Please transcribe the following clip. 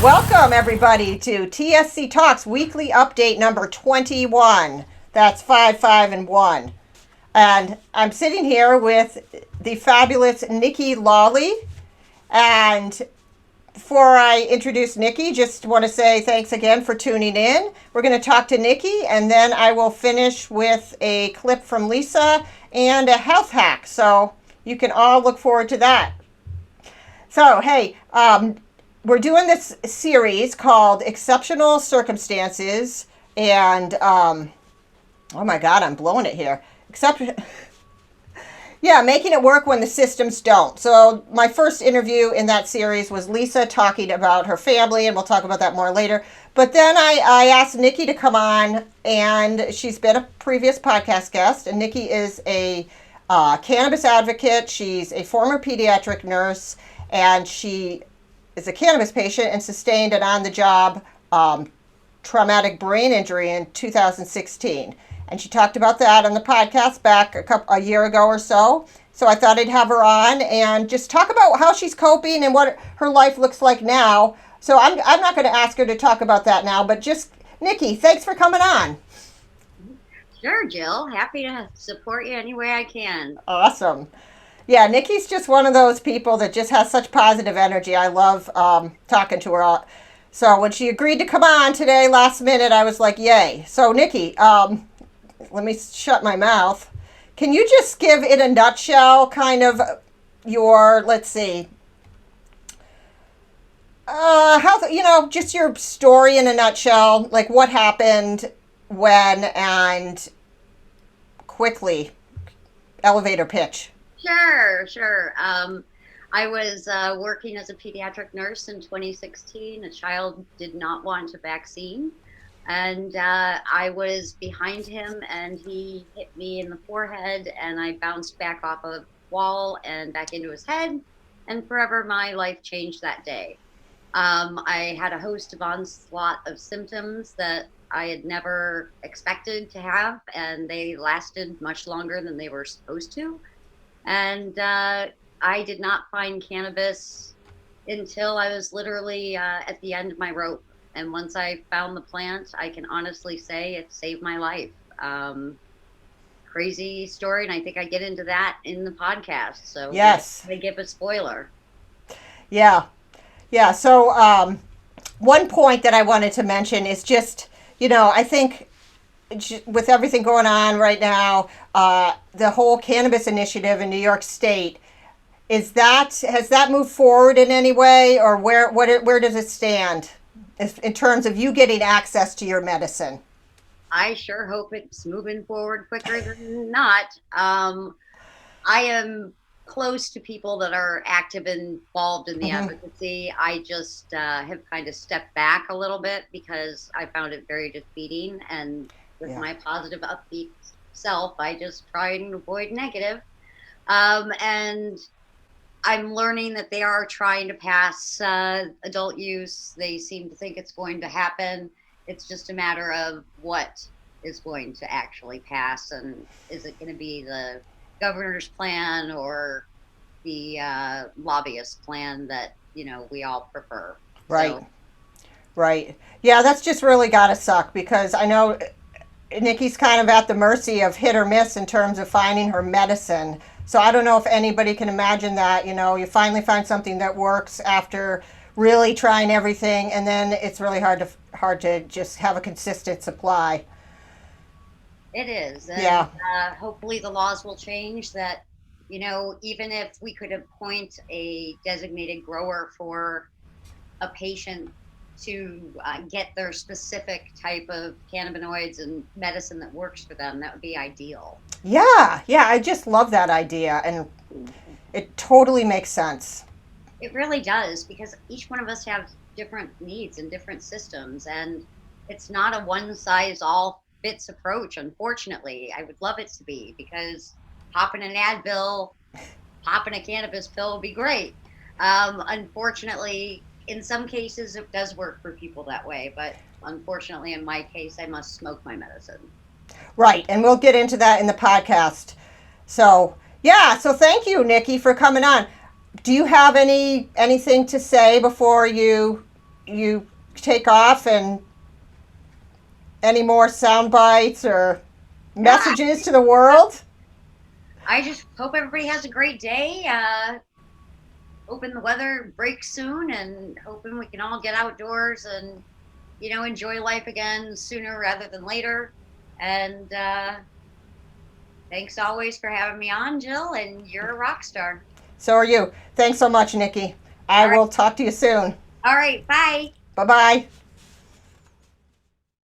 Welcome, everybody, to TSC Talks Weekly Update number 21. That's 5, 5, and 1. And I'm sitting here with the fabulous Nikki Lawley. And before I introduce Nikki, just want to say thanks again for tuning in. We're going to talk to Nikki, and then I will finish with a clip from Lisa and a health hack. So you can all look forward to that. So, hey, we're doing this series called Exceptional Circumstances, and oh my God, I'm blowing it here. Making it work when the systems don't. So my first interview in that series was Lisa talking about her family, and we'll talk about that more later. But then I asked Nikki to come on, and she's been a previous podcast guest, and Nikki is a cannabis advocate. She's a former pediatric nurse, and she is a cannabis patient and sustained an on-the-job traumatic brain injury in 2016. And she talked about that on the podcast back a year ago or so. So I thought I'd have her on and just talk about how she's coping and what her life looks like now. So I'm not going to ask her to talk about that now, but just, Nikki, thanks for coming on. Sure, Jill. Happy to support you any way I can. Awesome. Yeah, Nikki's just one of those people that just has such positive energy. I love talking to her. So when she agreed to come on today, last minute, I was like, yay. So Nikki, let me shut my mouth. Can you just give in a nutshell kind of your, let's see, just your story in a nutshell, like what happened, when, and quickly, elevator pitch. Sure. I was working as a pediatric nurse in 2016. A child did not want a vaccine, and I was behind him, and he hit me in the forehead, and I bounced back off a wall and back into his head, and forever my life changed that day. I had a host of onslaught of symptoms that I had never expected to have, and they lasted much longer than they were supposed to. And I did not find cannabis until I was literally at the end of my rope. And once I found the plant, I can honestly say it saved my life. Crazy story, and I think I get into that in the podcast. So yes, they give a spoiler. Yeah. So one point that I wanted to mention is just, I think with everything going on right now, the whole cannabis initiative in New York State, has that moved forward in any way, or where does it stand in terms of you getting access to your medicine? I sure hope it's moving forward quicker than not. I am close to people that are active and involved in the advocacy. I just have kind of stepped back a little bit because I found it very defeating, and with my positive, upbeat self, I just try and avoid negative. And I'm learning that they are trying to pass adult use. They seem to think it's going to happen. It's just a matter of what is going to actually pass, and is it going to be the governor's plan or the lobbyist plan that we all prefer? Right. Right. Yeah, that's just really got to suck, because I know Nikki's kind of at the mercy of hit or miss in terms of finding her medicine. So I don't know if anybody can imagine that, you finally find something that works after really trying everything, and then it's really hard to just have a consistent supply. It is. And, hopefully the laws will change that, even if we could appoint a designated grower for a patient to get their specific type of cannabinoids and medicine that works for them, that would be ideal. Yeah, I just love that idea, and it totally makes sense. It really does, because each one of us have different needs and different systems, and it's not a one-size-all-fits approach, unfortunately. I would love it to be, because popping an Advil, popping a cannabis pill would be great. Unfortunately, in some cases, it does work for people that way, but unfortunately, in my case, I must smoke my medicine. Right, and we'll get into that in the podcast. So thank you, Nikki, for coming on. Do you have anything to say before you you take off, and any more sound bites or messages to the world? I just hope everybody has a great day. Hoping the weather breaks soon, and hoping we can all get outdoors and enjoy life again sooner rather than later. And thanks always for having me on, Jill. And you're a rock star. So are you. Thanks so much, Nikki. I All right. will talk to you soon. All right. Bye. Bye bye.